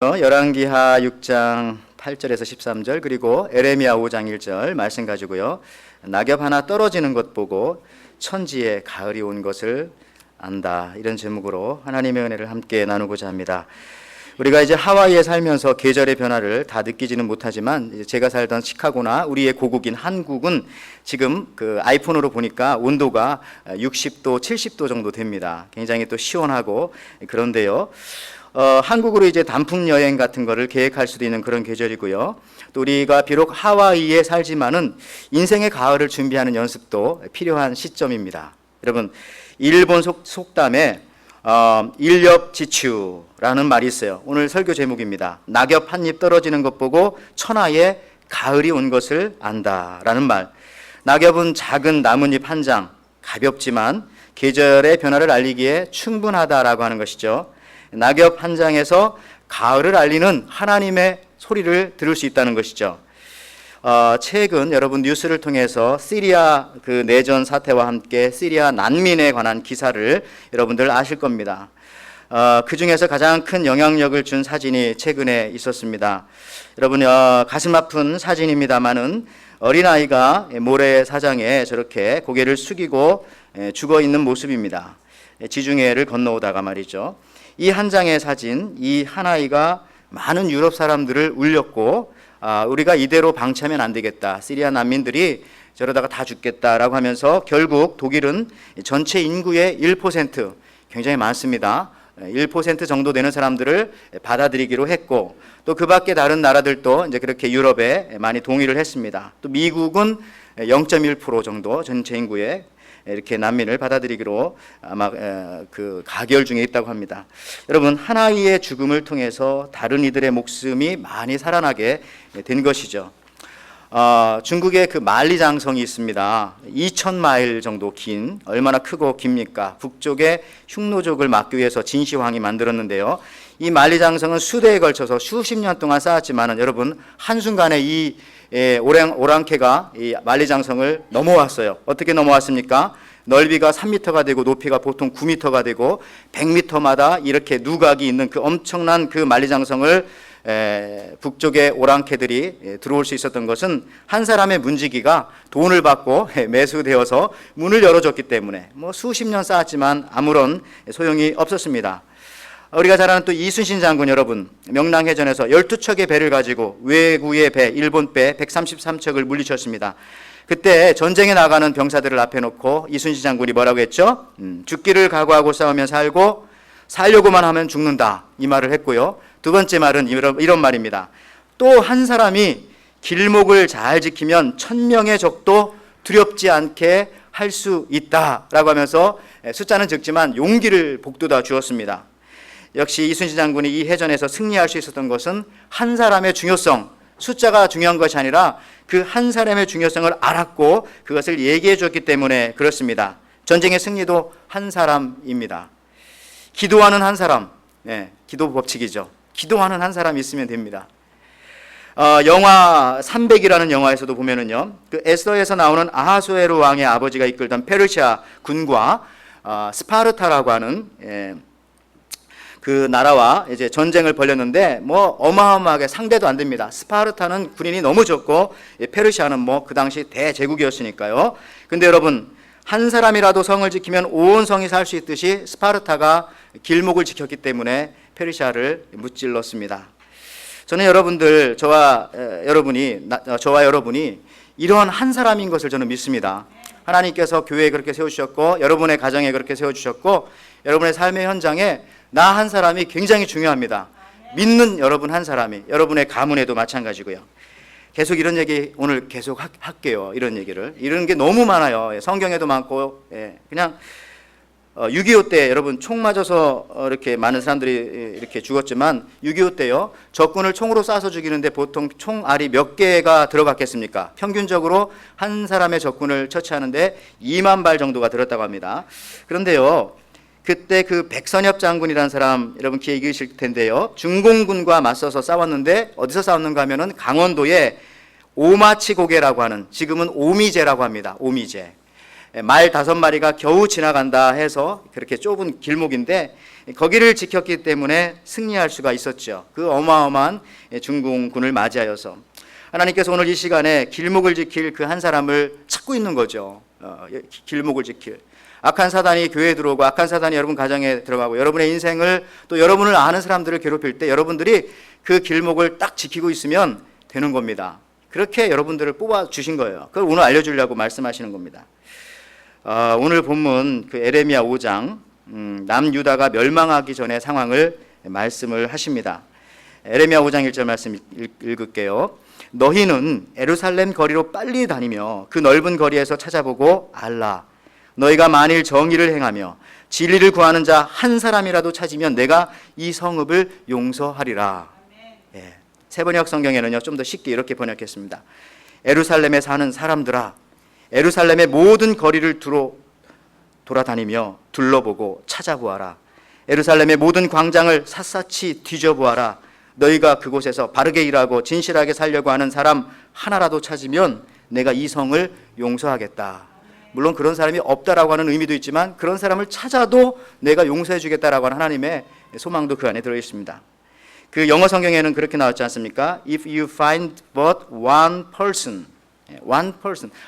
열왕기하 6장 8절에서 13절 그리고 에레미야 5장 1절 말씀 가지고요, 낙엽 하나 떨어지는 것 보고 천지에 가을이 온 것을 안다, 이런 제목으로 하나님의 은혜를 함께 나누고자 합니다. 우리가 이제 하와이에 살면서 계절의 변화를 다 느끼지는 못하지만, 제가 살던 시카고나 우리의 고국인 한국은 지금 그 아이폰으로 보니까 온도가 60도, 70도 정도 됩니다. 굉장히 또 시원하고 그런데요, 한국으로 이제 단풍 여행 같은 거를 계획할 수도 있는 그런 계절이고요. 또 우리가 비록 하와이에 살지만은 인생의 가을을 준비하는 연습도 필요한 시점입니다. 여러분, 일본 속담에 일엽지추라는 말이 있어요. 오늘 설교 제목입니다. 낙엽 한 입 떨어지는 것 보고 천하에 가을이 온 것을 안다라는 말. 낙엽은 작은 나뭇잎 한 장, 가볍지만 계절의 변화를 알리기에 충분하다라고 하는 것이죠. 낙엽 한 장에서 가을을 알리는 하나님의 소리를 들을 수 있다는 것이죠. 최근 여러분 뉴스를 통해서 시리아 그 내전 사태와 함께 시리아 난민에 관한 기사를 여러분들 아실 겁니다. 그 중에서 가장 큰 영향력을 준 사진이 최근에 있었습니다. 여러분, 가슴 아픈 사진입니다만은 어린아이가 모래사장에 저렇게 고개를 숙이고 죽어 있는 모습입니다. 지중해를 건너오다가 말이죠. 이 한 장의 사진, 이 한 아이가 많은 유럽 사람들을 울렸고, 우리가 이대로 방치하면 안 되겠다, 시리아 난민들이 저러다가 다 죽겠다라고 하면서 결국 독일은 전체 인구의 1%, 굉장히 많습니다. 1% 정도 되는 사람들을 받아들이기로 했고, 또 그 밖에 다른 나라들도 이제 그렇게 유럽에 많이 동의를 했습니다. 또 미국은 0.1% 정도 전체 인구의 이렇게 난민을 받아들이기로 아마 그 가결 중에 있다고 합니다. 여러분, 하나의 죽음을 통해서 다른 이들의 목숨이 많이 살아나게 된 것이죠. 중국의 그 만리장성이 있습니다. 2,000마일 정도 긴, 얼마나 크고 깁니까? 북쪽의 흉노족을 막기 위해서 진시황이 만들었는데요. 이 만리장성은 수대에 걸쳐서 수십 년 동안 쌓았지만은 여러분, 한순간에 이 오랑캐가 이 만리장성을 넘어왔어요. 어떻게 넘어왔습니까? 넓이가 3m가 되고 높이가 보통 9m가 되고 100m마다 이렇게 누각이 있는 그 엄청난 그 만리장성을 북쪽의 오랑캐들이 들어올 수 있었던 것은 한 사람의 문지기가 돈을 받고 매수되어서 문을 열어줬기 때문에 뭐 수십 년 쌓았지만 아무런 소용이 없었습니다. 우리가 잘 아는 또 이순신 장군, 여러분, 명랑해전에서 12척의 배를 가지고 외구의 배, 일본 배 133척을 물리쳤습니다. 그때 전쟁에 나가는 병사들을 앞에 놓고 이순신 장군이 뭐라고 했죠? 죽기를 각오하고 싸우면 살고 살려고만 하면 죽는다, 이 말을 했고요. 두 번째 말은 이런 말입니다. 또 한 사람이 길목을 잘 지키면 1000명의 적도 두렵지 않게 할 수 있다라고 하면서 숫자는 적지만 용기를 북돋아 주었습니다. 역시 이순신 장군이 이 해전에서 승리할 수 있었던 것은 한 사람의 중요성, 숫자가 중요한 것이 아니라 그 한 사람의 중요성을 알았고 그것을 얘기해 줬기 때문에 그렇습니다. 전쟁의 승리도 한 사람입니다. 기도하는 한 사람, 기도 법칙이죠. 기도하는 한 사람이 있으면 됩니다. 영화 300이라는 영화에서도 보면은요, 그 에스더에서 나오는 아하수에로 왕의 아버지가 이끌던 페르시아 군과 스파르타라고 하는 그 나라와 이제 전쟁을 벌였는데 뭐 어마어마하게 상대도 안 됩니다. 스파르타는 군인이 너무 적고 페르시아는 뭐 그 당시 대제국이었으니까요. 근데 여러분, 한 사람이라도 성을 지키면 온 성이 살 수 있듯이 스파르타가 길목을 지켰기 때문에 페르시아를 무찔렀습니다. 저는 여러분들, 저와 여러분이 이런 한 사람인 것을 저는 믿습니다. 하나님께서 교회에 그렇게 세우셨고 여러분의 가정에 그렇게 세워주셨고 여러분의 삶의 현장에 나 한 사람이 굉장히 중요합니다. 믿는 여러분 한 사람이, 여러분의 가문에도 마찬가지고요. 계속 이런 얘기 오늘 계속 할게요. 이런 얘기를. 이런 게 너무 많아요. 성경에도 많고, 그냥 6.25 때 여러분 총 맞아서 이렇게 많은 사람들이 이렇게 죽었지만 6.25 때요, 적군을 총으로 쏴서 죽이는데 보통 총알이 몇 개가 들어갔겠습니까? 평균적으로 한 사람의 적군을 처치하는데 2만 발 정도가 들었다고 합니다. 그런데요, 그때 그 백선엽 장군이라는 사람 여러분 기억이 있을 텐데요, 중공군과 맞서서 싸웠는데 어디서 싸웠는가 하면은 강원도의 오마치 고개라고 하는, 지금은 오미제라고 합니다. 오미제. 말 5마리가 겨우 지나간다 해서 그렇게 좁은 길목인데 거기를 지켰기 때문에 승리할 수가 있었죠. 그 어마어마한 중공군을 맞이하여서 하나님께서 오늘 이 시간에 길목을 지킬 그 한 사람을 찾고 있는 거죠. 길목을 지킬 악한 사단이 교회에 들어오고 악한 사단이 여러분 가정에 들어가고 여러분의 인생을 또 여러분을 아는 사람들을 괴롭힐 때 여러분들이 그 길목을 딱 지키고 있으면 되는 겁니다. 그렇게 여러분들을 뽑아 주신 거예요. 그걸 오늘 알려주려고 말씀하시는 겁니다. 오늘 본문 그 에레미야 5장 남유다가 멸망하기 전의 상황을 말씀을 하십니다. 에레미야 5장 1절 말씀 읽을게요. 너희는 예루살렘 거리로 빨리 다니며 그 넓은 거리에서 찾아보고 알라. 너희가 만일 정의를 행하며 진리를 구하는 자 한 사람이라도 찾으면 내가 이 성읍을 용서하리라. 예. 세번역 성경에는요 좀 더 쉽게 이렇게 번역했습니다. 예루살렘에 사는 사람들아, 예루살렘의 모든 거리를 돌아다니며 둘러보고 찾아보아라. 예루살렘의 모든 광장을 샅샅이 뒤져보아라. 너희가 그곳에서 바르게 일하고 진실하게 살려고 하는 사람 하나라도 찾으면 내가 이 성을 용서하겠다. 물론 그런 사람이 없다라고 하는 의미도 있지만 그런 사람을 찾아도 내가 용서해 주겠다라고 하는 하나님의 소망도 그 안에 들어 있습니다. 그 영어 성경에는 그렇게 나왔지 않습니까? If you find but one person,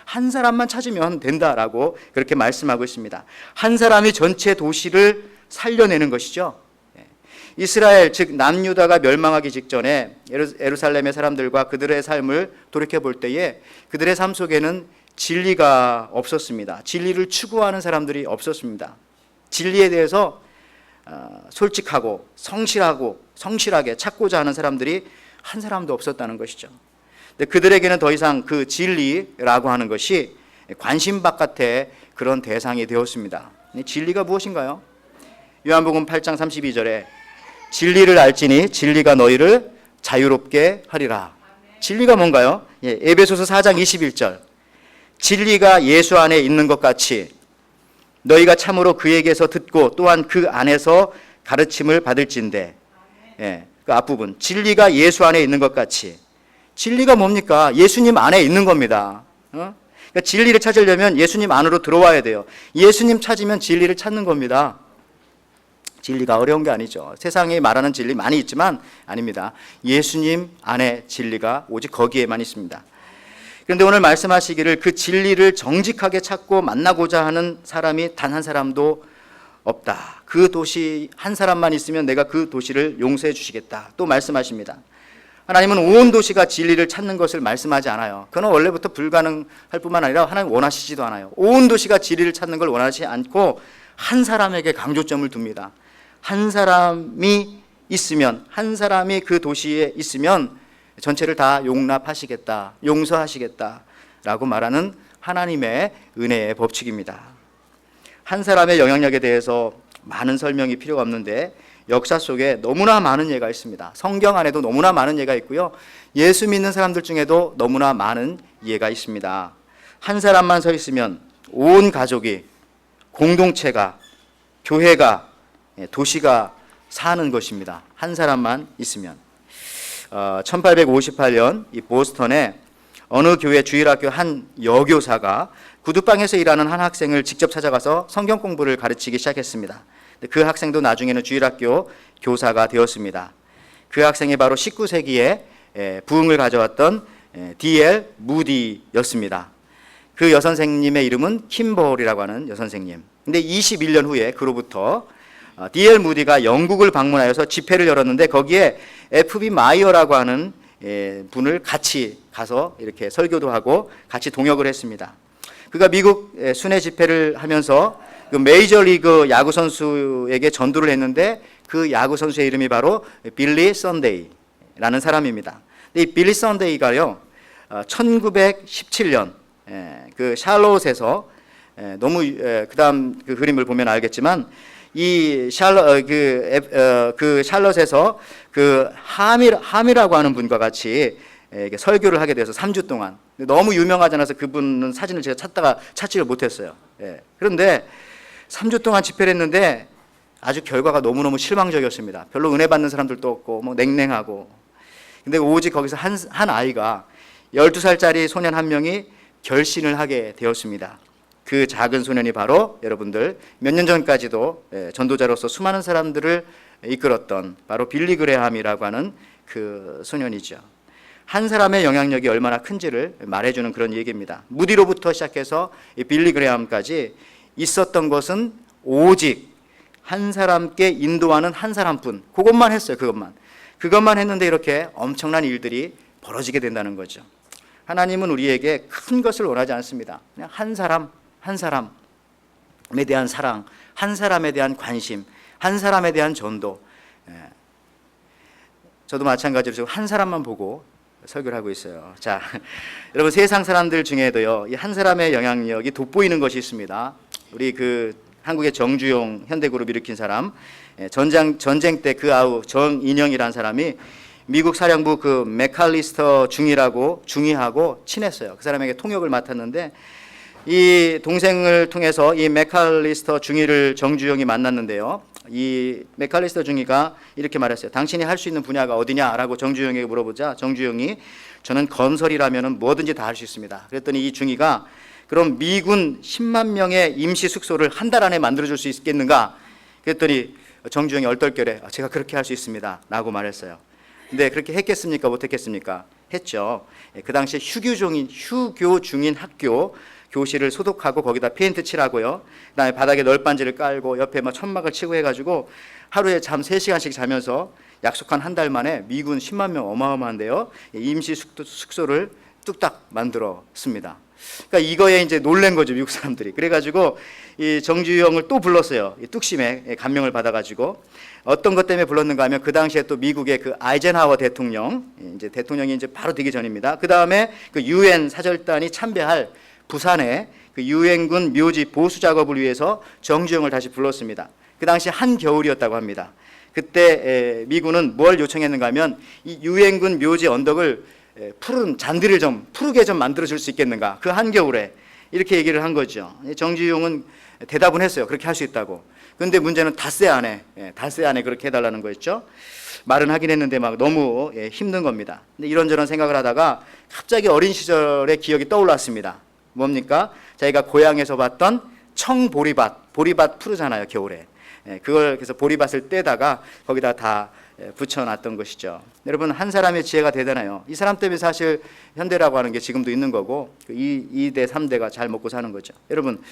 한 사람만 찾으면 된다라고 그렇게 말씀하고 있습니다. 한 사람이 전체 도시를 살려내는 것이죠. 이스라엘 즉 남유다가 멸망하기 직전에 예루살렘의 사람들과 그들의 삶을 돌이켜 볼 때에 그들의 삶 속에는 진리가 없었습니다. 진리를 추구하는 사람들이 없었습니다. 진리에 대해서 솔직하고 성실하게 찾고자 하는 사람들이 한 사람도 없었다는 것이죠. 근데 그들에게는 더 이상 그 진리라고 하는 것이 관심 바깥의 그런 대상이 되었습니다. 진리가 무엇인가요? 요한복음 8장 32절에 진리를 알지니 진리가 너희를 자유롭게 하리라. 진리가 뭔가요? 에베소서 4장 21절 진리가 예수 안에 있는 것 같이 너희가 참으로 그에게서 듣고 또한 그 안에서 가르침을 받을진대. 그 앞부분 진리가 예수 안에 있는 것 같이. 진리가 뭡니까? 예수님 안에 있는 겁니다. 그러니까 진리를 찾으려면 예수님 안으로 들어와야 돼요. 예수님 찾으면 진리를 찾는 겁니다. 진리가 어려운 게 아니죠. 세상에 말하는 진리 많이 있지만 아닙니다. 예수님 안에 진리가 오직 거기에만 있습니다. 그런데 오늘 말씀하시기를 그 진리를 정직하게 찾고 만나고자 하는 사람이 단 한 사람도 없다. 그 도시 한 사람만 있으면 내가 그 도시를 용서해 주시겠다. 또 말씀하십니다. 하나님은 온 도시가 진리를 찾는 것을 말씀하지 않아요. 그건 원래부터 불가능할 뿐만 아니라 하나님 원하시지도 않아요. 온 도시가 진리를 찾는 걸 원하지 않고 한 사람에게 강조점을 둡니다. 한 사람이 있으면, 한 사람이 그 도시에 있으면 전체를 다 용납하시겠다, 용서하시겠다 라고 말하는 하나님의 은혜의 법칙입니다. 한 사람의 영향력에 대해서 많은 설명이 필요가 없는데 역사 속에 너무나 많은 예가 있습니다. 성경 안에도 너무나 많은 예가 있고요. 예수 믿는 사람들 중에도 너무나 많은 예가 있습니다. 한 사람만 서 있으면 온 가족이, 공동체가, 교회가, 도시가 사는 것입니다. 한 사람만 있으면. 1858년 이 보스턴에 어느 교회 주일학교 한 여교사가 구두방에서 일하는 한 학생을 직접 찾아가서 성경 공부를 가르치기 시작했습니다. 그 학생도 나중에는 주일학교 교사가 되었습니다. 그 학생이 바로 19세기에 부흥을 가져왔던 D.L. 무디였습니다. 그 여선생님의 이름은 킴볼이라고 하는 여선생님. 근데 21년 후에 그로부터 D.L. 무디가 영국을 방문하여서 집회를 열었는데 거기에 F.B. 마이어라고 하는 분을 같이 가서 이렇게 설교도 하고 같이 동역을 했습니다. 그가 미국 순회 집회를 하면서 그 메이저리그 야구 선수에게 전도를 했는데 그 야구 선수의 이름이 바로 빌리 선데이라는 사람입니다. 이 빌리 선데이가요 1917년 그 샬롯에서 너무 그다음 그 그림을 보면 알겠지만 이 샬롯에서 그 함이라고 하는 분과 같이 설교를 하게 돼서 3주 동안 너무 유명하지 않아서 그분은 사진을 제가 찾다가 찾지를 못했어요. 그런데 3주 동안 집회를 했는데 아주 결과가 너무너무 실망적이었습니다. 별로 은혜 받는 사람들도 없고 뭐 냉랭하고. 근데 오직 거기서 한 아이가 12살짜리 소년 한 명이 결신을 하게 되었습니다. 그 작은 소년이 바로 여러분들 몇 년 전까지도 전도자로서 수많은 사람들을 이끌었던 바로 빌리 그레함이라고 하는 그 소년이죠. 한 사람의 영향력이 얼마나 큰지를 말해주는 그런 얘기입니다. 무디로부터 시작해서 빌리 그레함까지 있었던 것은 오직 한 사람께 인도하는 한 사람뿐. 그것만 했어요. 그것만 했는데 이렇게 엄청난 일들이 벌어지게 된다는 거죠. 하나님은 우리에게 큰 것을 원하지 않습니다. 그냥 한 사람에 대한 사랑, 한 사람에 대한 관심, 한 사람에 대한 전도. 저도 마찬가지로 지금 한 사람만 보고 설교를 하고 있어요. 자, 여러분 세상 사람들 중에도요, 이 한 사람의 영향력이 돋보이는 것이 있습니다. 우리 그 한국의 정주용 현대그룹 일으킨 사람, 전쟁 때 그 아우 정인영이라는 사람이 미국 사령부 그 맥칼리스터 중위하고 친했어요. 그 사람에게 통역을 맡았는데 이 동생을 통해서 이 맥칼리스터 중위를 정주영이 만났는데요. 이 맥칼리스터 중위가 이렇게 말했어요. 당신이 할 수 있는 분야가 어디냐라고 정주영에게 물어보자 정주영이 저는 건설이라면 뭐든지 다 할 수 있습니다. 그랬더니 이 중위가 그럼 미군 10만 명의 임시 숙소를 한 달 안에 만들어줄 수 있겠는가? 그랬더니 정주영이 얼떨결에 제가 그렇게 할 수 있습니다 라고 말했어요. 근데 그렇게 했겠습니까? 못했겠습니까? 했죠. 그 당시에 휴교 중인 학교 교실을 소독하고 거기다 페인트 칠하고요. 그다음에 바닥에 널빤지를 깔고 옆에 막 천막을 치고 해가지고 하루에 잠 3시간씩 자면서 약속한 한 달 만에 미군 10만 명 어마어마한데요. 임시 숙소를 뚝딱 만들었습니다. 그러니까 이거에 이제 놀란 거죠, 미국 사람들이. 그래가지고 이 정주영을 또 불렀어요. 이 뚝심에 감명을 받아가지고 어떤 것 때문에 불렀는가 하면 그 당시에 또 미국의 그 아이젠하워 대통령이 이제 바로 되기 전입니다. 그 다음에 그 유엔 사절단이 참배할 부산에 그 유엔군 묘지 보수 작업을 위해서 정주영을 다시 불렀습니다. 그 당시 한겨울이었다고 합니다. 그때 미군은 뭘 요청했는가 하면 이 유엔군 묘지 언덕을 푸른 잔디를 좀 푸르게 좀 만들어줄 수 있겠는가, 그 한겨울에. 이렇게 얘기를 한 거죠. 정주영은 대답은 했어요. 그렇게 할 수 있다고. 그런데 문제는 닷새 안에 그렇게 해달라는 거였죠. 말은 하긴 했는데 막 너무 힘든 겁니다. 근데 이런저런 생각을 하다가 갑자기 어린 시절의 기억이 떠올랐습니다. 뭡니까? 자기가 고향에서 봤던 보리밭 푸르잖아요, 겨울에. 그걸 그래서 보리밭을 떼다가 거기다 다 붙여놨던 것이죠. 여러분, 한 사람의 지혜가 대단해요. 이 사람 때문에 사실 현대라고 하는 게 지금도 있는 거고 2대 3대가 잘 먹고 사는 거죠. 여러분,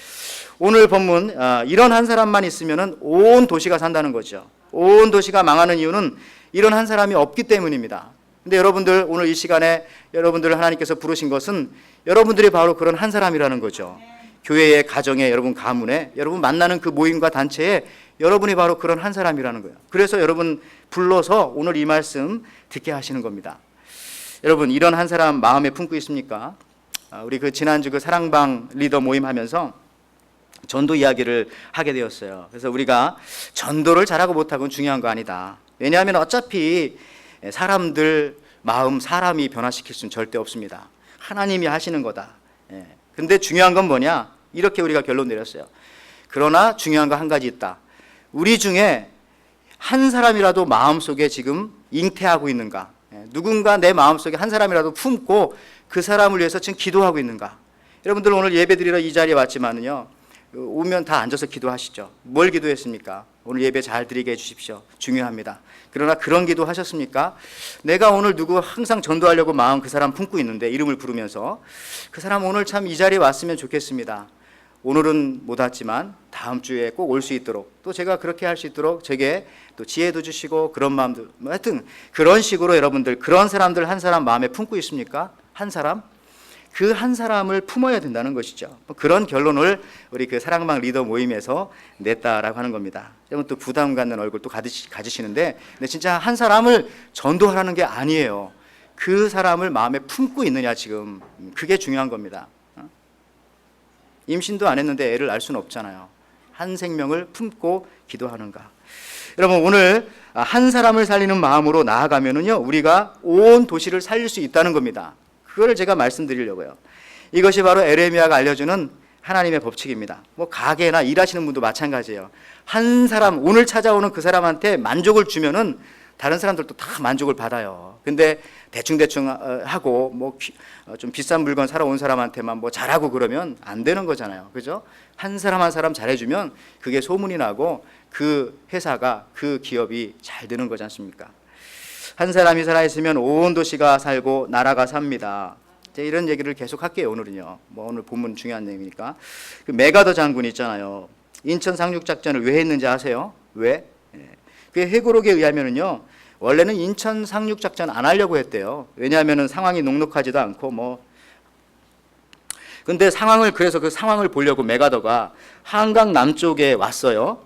오늘 본문 이런 한 사람만 있으면 온 도시가 산다는 거죠. 온 도시가 망하는 이유는 이런 한 사람이 없기 때문입니다. 근데 여러분들 오늘 이 시간에 여러분들을 하나님께서 부르신 것은 여러분들이 바로 그런 한 사람이라는 거죠. 교회에, 가정에, 여러분 가문에, 여러분 만나는 그 모임과 단체에 여러분이 바로 그런 한 사람이라는 거예요. 그래서 여러분 불러서 오늘 이 말씀 듣게 하시는 겁니다. 여러분, 이런 한 사람 마음에 품고 있습니까? 우리 그 지난주 그 사랑방 리더 모임 하면서 전도 이야기를 하게 되었어요. 그래서 우리가 전도를 잘하고 못하고는 중요한 거 아니다. 왜냐하면 어차피 사람들 마음, 사람이 변화시킬 수는 절대 없습니다. 하나님이 하시는 거다. 근데 중요한 건 뭐냐? 이렇게 우리가 결론 내렸어요. 그러나 중요한 거 한 가지 있다. 우리 중에 한 사람이라도 마음속에 지금 잉태하고 있는가? 누군가 내 마음속에 한 사람이라도 품고 그 사람을 위해서 지금 기도하고 있는가? 여러분들 오늘 예배드리러 이 자리에 왔지만은요, 오면 다 앉아서 기도하시죠. 뭘 기도했습니까? 오늘 예배 잘 드리게 해주십시오. 중요합니다. 그러나 그런 기도 하셨습니까? 내가 오늘 누구 항상 전도하려고 마음 그 사람 품고 있는데 이름을 부르면서 그 사람 오늘 참 이 자리에 왔으면 좋겠습니다. 오늘은 못 왔지만 다음 주에 꼭 올 수 있도록, 또 제가 그렇게 할 수 있도록 제게 또 지혜도 주시고 그런 마음도, 하여튼 그런 식으로 여러분들 그런 사람들 한 사람 마음에 품고 있습니까? 한 사람? 그 한 사람을 품어야 된다는 것이죠. 그런 결론을 우리 그 사랑방 리더 모임에서 냈다라고 하는 겁니다. 여러분 또 부담 갖는 얼굴 또 가지시는데, 근데 진짜 한 사람을 전도하라는 게 아니에요. 그 사람을 마음에 품고 있느냐, 지금 그게 중요한 겁니다. 임신도 안 했는데 애를 낳을 수는 없잖아요. 한 생명을 품고 기도하는가. 여러분, 오늘 한 사람을 살리는 마음으로 나아가면은요, 우리가 온 도시를 살릴 수 있다는 겁니다. 그걸 제가 말씀드리려고요. 이것이 바로 에레미야가 알려주는 하나님의 법칙입니다. 뭐 가게나 일하시는 분도 마찬가지예요. 한 사람, 오늘 찾아오는 그 사람한테 만족을 주면은 다른 사람들도 다 만족을 받아요. 근데 대충대충 하고 뭐 좀 비싼 물건 사러 온 사람한테만 뭐 잘하고 그러면 안 되는 거잖아요. 그죠? 한 사람 한 사람 잘해주면 그게 소문이 나고 그 회사가, 그 기업이 잘 되는 거지 않습니까? 한 사람이 살아있으면 온 도시가 살고 나라가 삽니다. 이런 얘기를 계속 할게요. 오늘은요. 뭐 오늘 본문 중요한 얘기니까. 그 메가더 장군 있잖아요. 인천 상륙작전을 왜 했는지 아세요? 왜? 그 회고록에 의하면은요, 원래는 인천 상륙작전 안 하려고 했대요. 왜냐하면은 상황이 녹록하지도 않고 뭐. 근데 그래서 그 상황을 보려고 메가더가 한강 남쪽에 왔어요.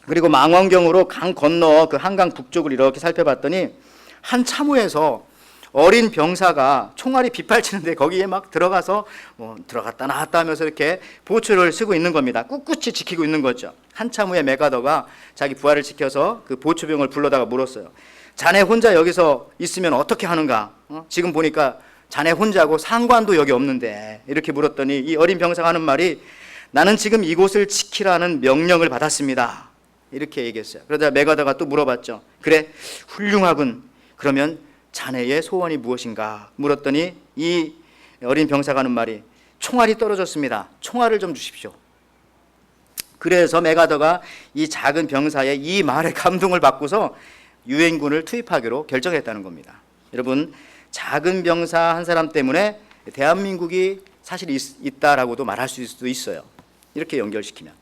그리고 망원경으로 강 건너 그 한강 북쪽을 이렇게 살펴봤더니 한 참호에서 어린 병사가 총알이 빗발치는데 거기에 막 들어가서 뭐 들어갔다 나왔다 하면서 이렇게 보초를 쓰고 있는 겁니다. 꿋꿋이 지키고 있는 거죠. 한참 후에 메가더가 자기 부하를 지켜서 그 보초병을 불러다가 물었어요. 자네 혼자 여기서 있으면 어떻게 하는가? 지금 보니까 자네 혼자고 상관도 여기 없는데, 이렇게 물었더니 이 어린 병사가 하는 말이, 나는 지금 이곳을 지키라는 명령을 받았습니다. 이렇게 얘기했어요. 그러다 메가더가 또 물어봤죠. 그래, 훌륭하군. 그러면 자네의 소원이 무엇인가? 물었더니 이 어린 병사가 하는 말이, 총알이 떨어졌습니다. 총알을 좀 주십시오. 그래서 메가더가 이 작은 병사의 이 말에 감동을 받고서 유엔군을 투입하기로 결정했다는 겁니다. 여러분, 작은 병사 한 사람 때문에 대한민국이 사실 있다라고도 말할 수도 있어요. 이렇게 연결시키면.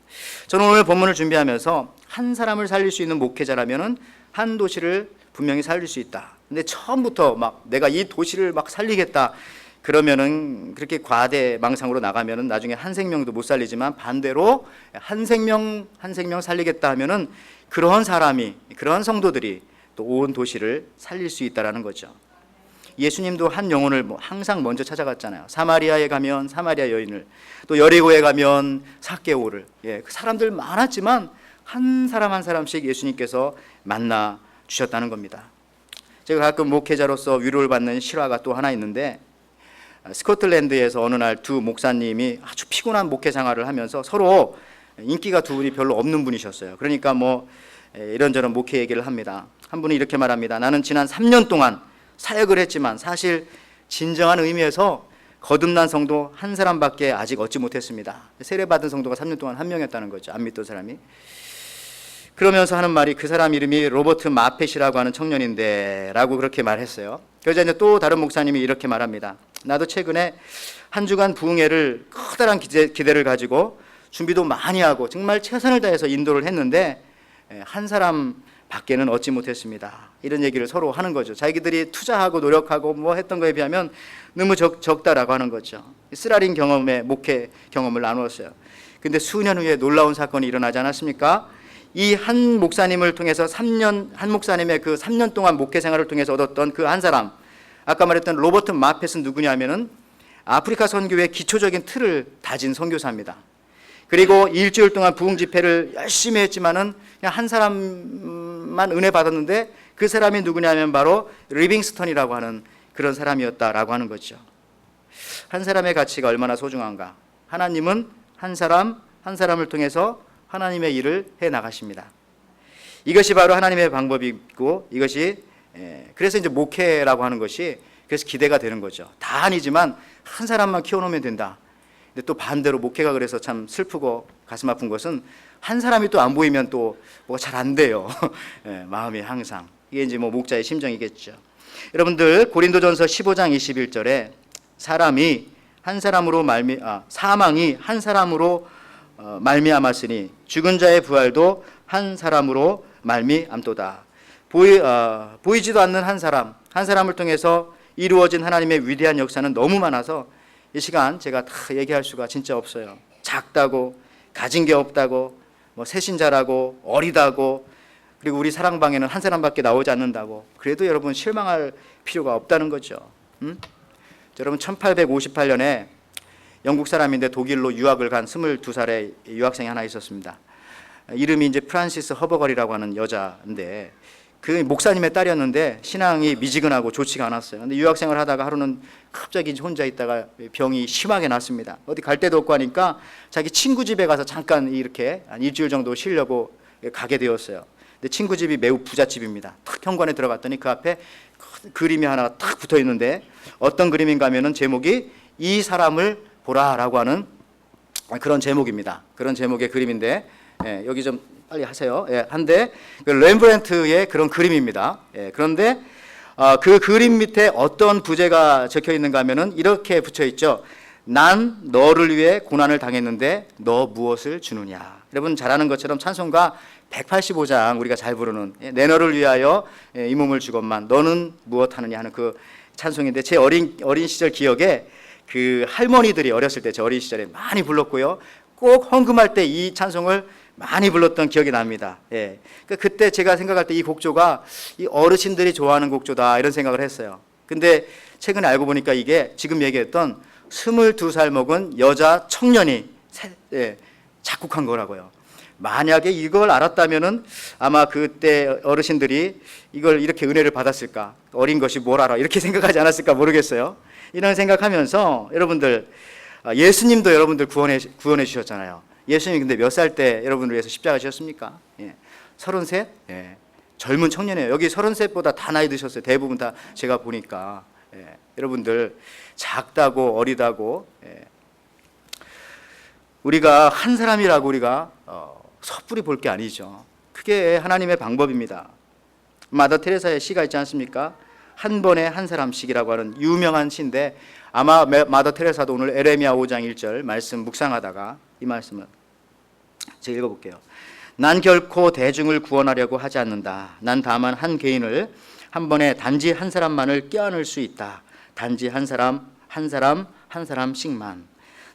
저는 오늘 본문을 준비하면서 한 사람을 살릴 수 있는 목회자라면은 한 도시를 분명히 살릴 수 있다. 근데 처음부터 막 내가 이 도시를 막 살리겠다 그러면은, 그렇게 과대망상으로 나가면은 나중에 한 생명도 못 살리지만, 반대로 한 생명 살리겠다 하면은 그런 사람이, 그런 성도들이 또 온 도시를 살릴 수 있다라는 거죠. 예수님도 한 영혼을 항상 먼저 찾아갔잖아요. 사마리아에 가면 사마리아 여인을, 또 여리고에 가면 삭개오를, 그 사람들 많았지만 한 사람 한 사람씩 예수님께서 만나 주셨다는 겁니다. 제가 가끔 목회자로서 위로를 받는 실화가 또 하나 있는데, 스코틀랜드에서 어느 날 두 목사님이 아주 피곤한 목회 생활을 하면서 서로 인기가 두 분이 별로 없는 분이셨어요. 그러니까 뭐 이런저런 목회 얘기를 합니다. 한 분은 이렇게 말합니다. 나는 지난 3년 동안 사역을 했지만 사실 진정한 의미에서 거듭난 성도 한 사람밖에 아직 얻지 못했습니다. 세례받은 성도가 3년 동안 한 명이었다는 거죠. 안 믿던 사람이. 그러면서 하는 말이, 그 사람 이름이 로버트 마펫이라고 하는 청년인데 라고 그렇게 말했어요. 그러자 이제 또 다른 목사님이 이렇게 말합니다. 나도 최근에 한 주간 부흥회를 커다란 기대를 가지고 준비도 많이 하고 정말 최선을 다해서 인도를 했는데 한 사람 밖에는 얻지 못했습니다. 이런 얘기를 서로 하는 거죠. 자기들이 투자하고 노력하고 뭐 했던 거에 비하면 너무 적다라고 하는 거죠. 쓰라린 경험에, 목회 경험을 나누었어요. 근데 수년 후에 놀라운 사건이 일어나지 않았습니까? 이 한 목사님을 통해서 한 목사님의 그 3년 동안 목회 생활을 통해서 얻었던 그 한 사람, 아까 말했던 로버트 마펫은 누구냐면은 아프리카 선교의 기초적인 틀을 다진 선교사입니다. 그리고 일주일 동안 부흥 집회를 열심히 했지만은 그냥 한 사람만 은혜 받았는데, 그 사람이 누구냐면 바로 리빙스턴이라고 하는 그런 사람이었다라고 하는 거죠. 한 사람의 가치가 얼마나 소중한가. 하나님은 한 사람을 통해서 하나님의 일을 해 나가십니다. 이것이 바로 하나님의 방법이고, 이것이 그래서 이제 목회라고 하는 것이 그래서 기대가 되는 거죠. 다 아니지만 한 사람만 키워놓으면 된다. 근데 또 반대로 목회가 그래서 참 슬프고 가슴 아픈 것은 한 사람이 또 안 보이면 또 뭐가 잘 안 돼요. 마음이 항상. 이게 이제 뭐 목자의 심정이겠죠. 여러분들, 고린도전서 15장 21절에 사망이 한 사람으로 말미암았으니 죽은 자의 부활도 한 사람으로 말미암도다. 보이지도 않는 한 사람을 통해서 이루어진 하나님의 위대한 역사는 너무 많아서 이 시간 제가 다 얘기할 수가 진짜 없어요. 작다고, 가진 게 없다고, 뭐 새신자라고, 어리다고, 그리고 우리 사랑방에는 한 사람밖에 나오지 않는다고. 그래도 여러분 실망할 필요가 없다는 거죠. 여러분, 1858년에 영국 사람인데 독일로 유학을 간 22살의 유학생이 하나 있었습니다. 이름이 이제 프란시스 허버걸이라고 하는 여자인데, 그 목사님의 딸이었는데 신앙이 미지근하고 좋지가 않았어요. 근데 유학생을 하다가 하루는 갑자기 혼자 있다가 병이 심하게 났습니다. 어디 갈 데도 없고 하니까 자기 친구 집에 가서 잠깐 이렇게 한 일주일 정도 쉬려고 가게 되었어요. 근데 친구 집이 매우 부잣집입니다. 탁 현관에 들어갔더니 그 앞에 큰 그림이 하나가 탁 붙어 있는데 어떤 그림인가 하면은 제목이 이 사람을 보라라고 하는 그런 제목입니다. 그런 제목의 그림인데 여기 좀 빨리 하세요. 한데 그 렘브란트의 그런 그림입니다. 그런데 그 그림 밑에 어떤 부제가 적혀 있는가 하면은 이렇게 붙여 있죠. 난 너를 위해 고난을 당했는데 너 무엇을 주느냐. 여러분 잘 아는 것처럼 찬송가 185장 우리가 잘 부르는 내 너를 위하여 이 몸을 주건만 너는 무엇 하느냐 하는 그 찬송인데 제 어린 시절 기억에 그 할머니들이 어렸을 때 제 어린 시절에 많이 불렀고요. 꼭 헌금할 때 이 찬송을 많이 불렀던 기억이 납니다. 그때 제가 생각할 때 이 곡조가 이 어르신들이 좋아하는 곡조다 이런 생각을 했어요. 근데 최근에 알고 보니까 이게 지금 얘기했던 22살 먹은 여자 청년이 작곡한 거라고요. 만약에 이걸 알았다면은 아마 그때 어르신들이 이걸 이렇게 은혜를 받았을까? 어린 것이 뭘 알아? 이렇게 생각하지 않았을까 모르겠어요. 이런 생각하면서 여러분들 예수님도 여러분들 구원해 주셨잖아요. 예수님 근데 몇 살 때 여러분을 위해서 십자가 지셨습니까? 33? 젊은 청년이에요. 여기 33보다 다 나이 드셨어요. 대부분 다 제가 보니까. 여러분들 작다고 어리다고 우리가 한 사람이라고 우리가 섣불리 볼 게 아니죠. 그게 하나님의 방법입니다. 마더 테레사의 시가 있지 않습니까? 한 번에 한 사람씩이라고 하는 유명한 시인데 아마 마더 테레사도 오늘 에레미야 5장 1절 말씀 묵상하다가 이 말씀을 제가 읽어볼게요. 난 결코 대중을 구원하려고 하지 않는다. 난 다만 한 개인을 한 번에 단지 한 사람만을 껴안을 수 있다. 단지 한 사람씩만.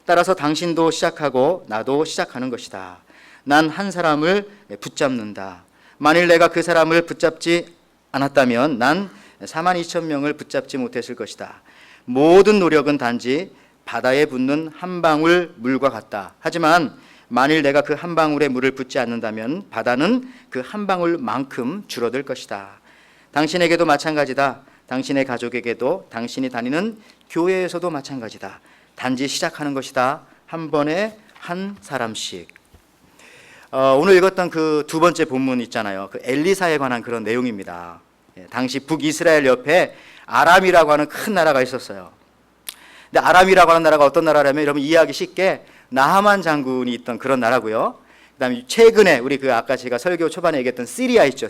따라서 당신도 시작하고 나도 시작하는 것이다. 난 한 사람을 붙잡는다. 만일 내가 그 사람을 붙잡지 않았다면 난 42,000명을 붙잡지 못했을 것이다. 모든 노력은 단지 바다에 붓는 한 방울 물과 같다. 하지만 만일 내가 그 한 방울의 물을 붓지 않는다면 바다는 그 한 방울만큼 줄어들 것이다. 당신에게도 마찬가지다. 당신의 가족에게도 당신이 다니는 교회에서도 마찬가지다. 단지 시작하는 것이다. 한 번에 한 사람씩. 오늘 읽었던 그 두 번째 본문 있잖아요. 그 엘리사에 관한 그런 내용입니다. 당시 북이스라엘 옆에 아람이라고 하는 큰 나라가 있었어요. 근데 아람이라고 하는 나라가 어떤 나라라면 여러분 이해하기 쉽게 나하만 장군이 있던 그런 나라고요. 그다음에 최근에 우리 그 아까 제가 설교 초반에 얘기했던 시리아 있죠.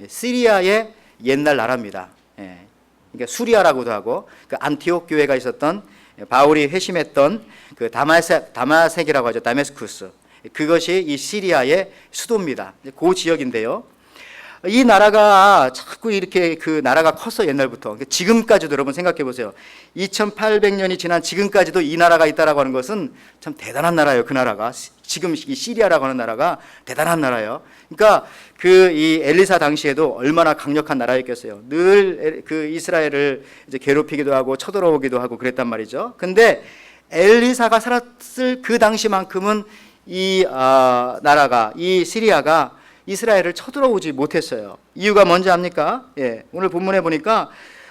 시리아의 옛날 나라입니다. 그러니까 수리아라고도 하고 그 안티옥 교회가 있었던 바울이 회심했던 그 다마섹이라고 하죠. 다메스쿠스. 그것이 이 시리아의 수도입니다. 그 지역인데요. 이 나라가 자꾸 이렇게 그 나라가 컸어 옛날부터. 지금까지도 여러분 생각해 보세요. 2800년이 지난 지금까지도 이 나라가 있다라고 하는 것은 참 대단한 나라예요. 그 나라가 지금 이 시리아라고 하는 나라가 대단한 나라예요. 그러니까 그 이 엘리사 당시에도 얼마나 강력한 나라였겠어요. 늘 그 이스라엘을 이제 괴롭히기도 하고 쳐들어오기도 하고 그랬단 말이죠. 근데 엘리사가 살았을 그 당시만큼은 이 나라가 이 시리아가 이스라엘을 쳐들어오지 못했어요. 이유가 뭔지 압니까? 오늘 본문에 보니까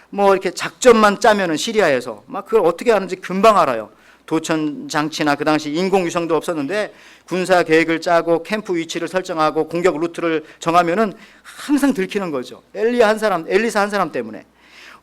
뭐 이렇게 작전만 짜면은 시리아에서 막 그걸 어떻게 하는지 금방 알아요. 도천 장치나 그 당시 인공위성도 없었는데 군사 계획을 짜고 캠프 위치를 설정하고 공격 루트를 정하면은 항상 들키는 거죠. 엘리사 한 사람 때문에.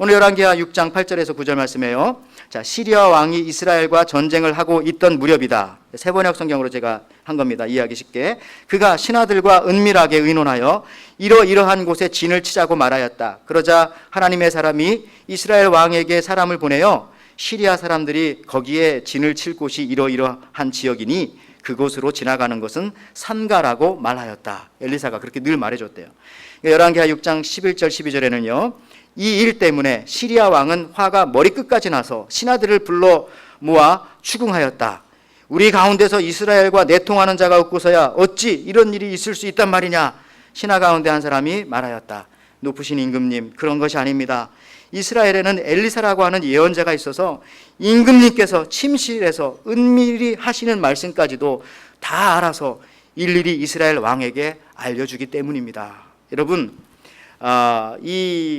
오늘 열왕기하 6장 8절에서 9절 말씀이에요. 자, 시리아 왕이 이스라엘과 전쟁을 하고 있던 무렵이다. 세번역 성경으로 제가 한 겁니다. 이해하기 쉽게. 그가 신하들과 은밀하게 의논하여 이러이러한 곳에 진을 치자고 말하였다. 그러자 하나님의 사람이 이스라엘 왕에게 사람을 보내어 시리아 사람들이 거기에 진을 칠 곳이 이러이러한 지역이니 그곳으로 지나가는 것은 삼가라고 말하였다. 엘리사가 그렇게 늘 말해줬대요. 열왕기하 6장 11절 12절에는요. 이 일 때문에 시리아 왕은 화가 머리끝까지 나서 신하들을 불러 모아 추궁하였다. 우리 가운데서 이스라엘과 내통하는 자가 없고서야 어찌 이런 일이 있을 수 있단 말이냐. 신하 가운데 한 사람이 말하였다. 높으신 임금님, 그런 것이 아닙니다. 이스라엘에는 엘리사라고 하는 예언자가 있어서 임금님께서 침실에서 은밀히 하시는 말씀까지도 다 알아서 일일이 이스라엘 왕에게 알려주기 때문입니다. 여러분,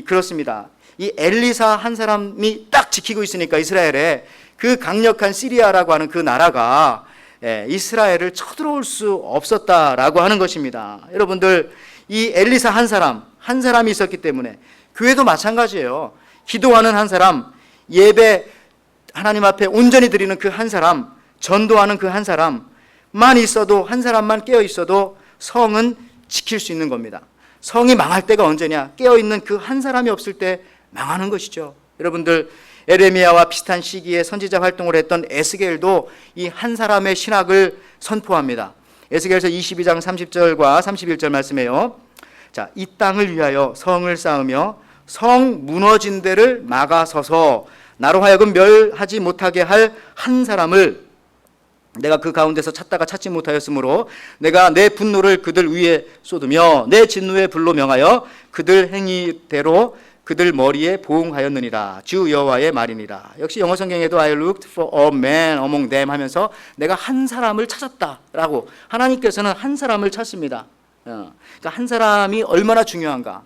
그렇습니다. 이 엘리사 한 사람이 딱 지키고 있으니까 이스라엘에 그 강력한 시리아라고 하는 그 나라가 이스라엘을 쳐들어올 수 없었다라고 하는 것입니다. 여러분들, 이 엘리사 한 사람이 있었기 때문에 교회도 마찬가지예요. 기도하는 한 사람, 예배 하나님 앞에 온전히 드리는 그 한 사람, 전도하는 그 한 사람만 있어도, 한 사람만 깨어 있어도 성은 지킬 수 있는 겁니다. 성이 망할 때가 언제냐? 깨어 있는 그 한 사람이 없을 때 망하는 것이죠. 여러분들, 에레미야와 비슷한 시기에 선지자 활동을 했던 에스겔도 이 한 사람의 신학을 선포합니다. 에스겔서 22장 30절과 31절 말씀해요. 자, 이 땅을 위하여 성을 쌓으며 성 무너진 데를 막아서서 나로 하여금 멸하지 못하게 할 한 사람을 내가 그 가운데서 찾다가 찾지 못하였으므로 내가 내 분노를 그들 위에 쏟으며 내 진노의 불로 명하여 그들 행위대로 그들 머리에 보응하였느니라. 주 여호와의 말이니라. 역시 영어 성경에도 I looked for a man among them 하면서 내가 한 사람을 찾았다라고, 하나님께서는 한 사람을 찾습니다. 그러니까 한 사람이 얼마나 중요한가.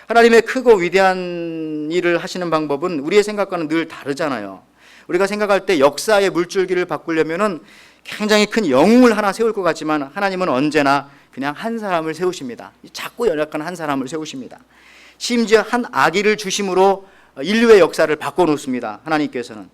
하나님의 크고 위대한 일을 하시는 방법은 우리의 생각과는 늘 다르잖아요. 우리가 생각할 때 역사의 물줄기를 바꾸려면은 굉장히 큰 영웅을 하나 세울 것 같지만 하나님은 언제나 그냥 한 사람을 세우십니다. 작고 연약한 한 사람을 세우십니다. 심지어 한 아기를 주심으로 인류의 역사를 바꿔놓습니다. 하나님께서는.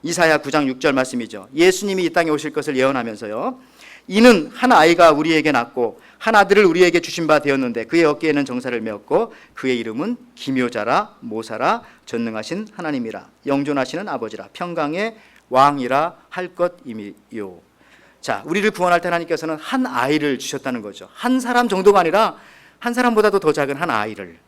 이사야 9장 6절 말씀이죠. 예수님이 이 땅에 오실 것을 예언하면서요, 이는 한 아이가 우리에게 낳고 한 아들을 우리에게 주신 바 되었는데 그의 어깨에는 정사를 메었고 그의 이름은 기묘자라 모사라 전능하신 하나님이라 영존하시는 아버지라 평강의 왕이라 할 것임이요. 자, 우리를 구원할 때 하나님께서는 한 아이를 주셨다는 거죠. 한 사람 정도가 아니라 한 사람보다도 더 작은 한 아이를.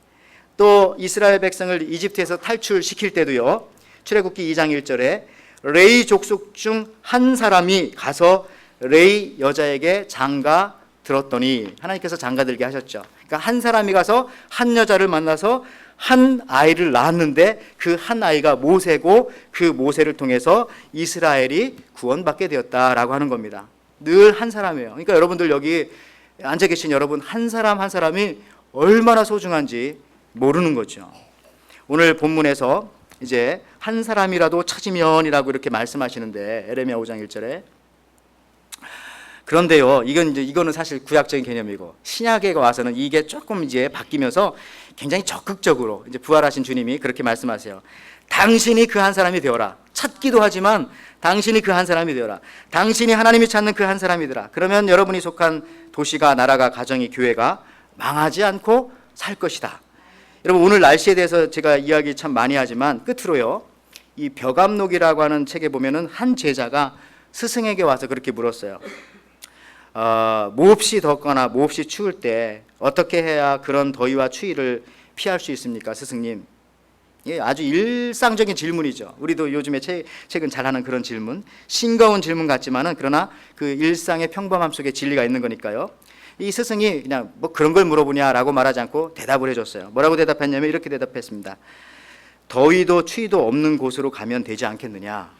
또 이스라엘 백성을 이집트에서 탈출시킬 때도요, 출애굽기 2장 1절에 레위 족속 중 한 사람이 가서 레위 여자에게 장가 들었더니, 하나님께서 장가 들게 하셨죠. 그러니까 한 사람이 가서 한 여자를 만나서 한 아이를 낳았는데 그 한 아이가 모세고 그 모세를 통해서 이스라엘이 구원받게 되었다라고 하는 겁니다. 늘 한 사람이에요. 그러니까 여러분들, 여기 앉아 계신 여러분 한 사람 한 사람이 얼마나 소중한지 모르는 거죠. 오늘 본문에서 이제 한 사람이라도 찾으면이라고 이렇게 말씀하시는데, 에레미야 5장 1절에. 그런데요, 이거는 사실 구약적인 개념이고 신약에 와서는 이게 조금 이제 바뀌면서 굉장히 적극적으로 이제 부활하신 주님이 그렇게 말씀하세요. 당신이 그 한 사람이 되어라. 찾기도 하지만 당신이 그 한 사람이 되어라. 당신이 하나님이 찾는 그 한 사람이 되라. 그러면 여러분이 속한 도시가, 나라가, 가정이, 교회가 망하지 않고 살 것이다. 여러분, 오늘 날씨에 대해서 제가 이야기 참 많이 하지만 끝으로요, 이 벼감록이라고 하는 책에 보면은 한 제자가 스승에게 와서 그렇게 물었어요. 몹시 덥거나 몹시 추울 때 어떻게 해야 그런 더위와 추위를 피할 수 있습니까, 스승님? 예, 아주 일상적인 질문이죠. 우리도 요즘에 최근 잘하는 그런 질문, 싱거운 질문 같지만은 그러나 그 일상의 평범함 속에 진리가 있는 거니까요. 이 스승이 그냥 뭐 그런 걸 물어보냐라고 말하지 않고 대답을 해줬어요. 뭐라고 대답했냐면 이렇게 대답했습니다. 더위도 추위도 없는 곳으로 가면 되지 않겠느냐.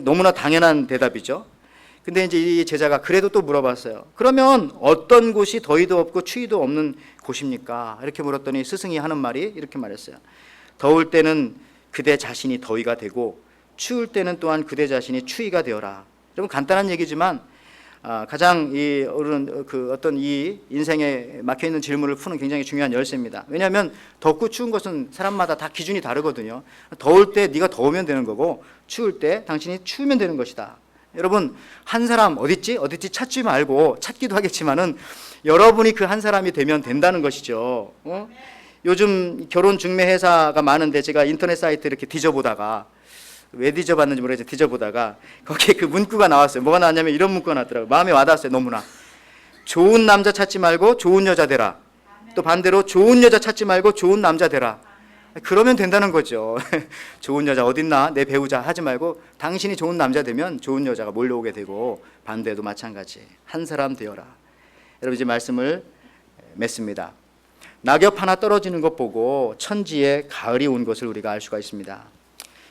너무나 당연한 대답이죠. 근데 이제 이 제자가 그래도 또 물어봤어요. 그러면 어떤 곳이 더위도 없고 추위도 없는 곳입니까? 이렇게 물었더니 스승이 하는 말이 이렇게 말했어요. 더울 때는 그대 자신이 더위가 되고 추울 때는 또한 그대 자신이 추위가 되어라. 여러분, 간단한 얘기지만 가장 어떤 이 인생에 막혀 있는 질문을 푸는 굉장히 중요한 열쇠입니다. 왜냐하면 덥고 추운 것은 사람마다 다 기준이 다르거든요. 더울 때 네가 더우면 되는 거고 추울 때 당신이 추우면 되는 것이다. 여러분, 한 사람 어딨지 찾지 말고, 찾기도 하겠지만은 여러분이 그 한 사람이 되면 된다는 것이죠. 요즘 결혼 중매 회사가 많은데 제가 인터넷 사이트 이렇게 뒤져보다가, 왜 뒤져봤는지 모르겠지만 뒤져보다가 거기에 그 문구가 나왔어요. 뭐가 나왔냐면 이런 문구가 나왔더라고요. 마음에 와닿았어요. 너무나. 좋은 남자 찾지 말고 좋은 여자 되라. 또 반대로 좋은 여자 찾지 말고 좋은 남자 되라. 그러면 된다는 거죠. 좋은 여자 어딨나, 내 배우자 하지 말고 당신이 좋은 남자 되면 좋은 여자가 몰려오게 되고, 반대도 마찬가지. 한 사람 되어라. 여러분, 이제 말씀을 맺습니다. 낙엽 하나 떨어지는 것 보고 천지에 가을이 온 것을 우리가 알 수가 있습니다.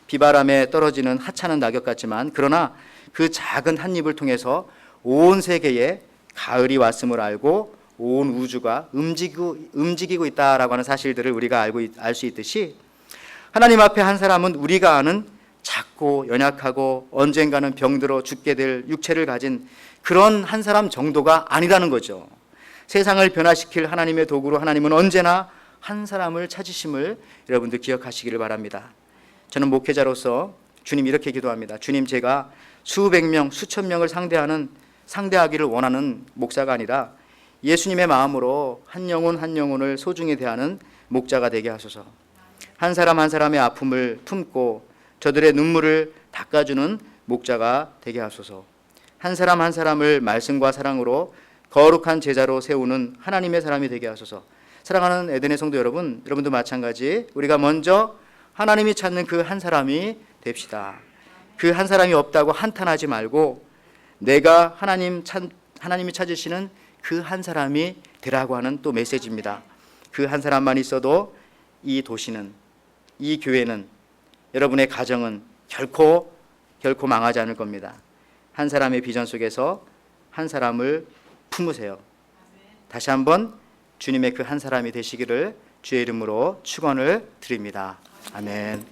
비바람에 떨어지는 하찮은 낙엽 같지만, 그러나 그 작은 한 입을 통해서 온 세계에 가을이 왔음을 알고 온 우주가 움직이고 있다라고 하는 사실들을 우리가 알 수 있듯이, 하나님 앞에 한 사람은 우리가 아는 작고 연약하고 언젠가는 병들어 죽게 될 육체를 가진 그런 한 사람 정도가 아니라는 거죠. 세상을 변화시킬 하나님의 도구로 하나님은 언제나 한 사람을 찾으심을 여러분들 기억하시기를 바랍니다. 저는 목회자로서 주님 이렇게 기도합니다. 주님, 제가 수백 명, 수천 명을 상대하기를 원하는 목사가 아니라 예수님의 마음으로 한 영혼 한 영혼을 소중히 대하는 목자가 되게 하소서. 한 사람 한 사람의 아픔을 품고 저들의 눈물을 닦아주는 목자가 되게 하소서. 한 사람 한 사람을 말씀과 사랑으로 거룩한 제자로 세우는 하나님의 사람이 되게 하소서. 사랑하는 에덴의 성도 여러분, 여러분도 마찬가지 우리가 먼저 하나님이 찾는 그 한 사람이 됩시다. 그 한 사람이 없다고 한탄하지 말고 내가 하나님이 찾으시는 그 한 사람이 되라고 하는 또 메시지입니다. 그 한 사람만 있어도 이 도시는, 이 교회는, 여러분의 가정은 결코 망하지 않을 겁니다. 한 사람의 비전 속에서 한 사람을 품으세요. 다시 한번 주님의 그 한 사람이 되시기를 주의 이름으로 축원을 드립니다. 아멘.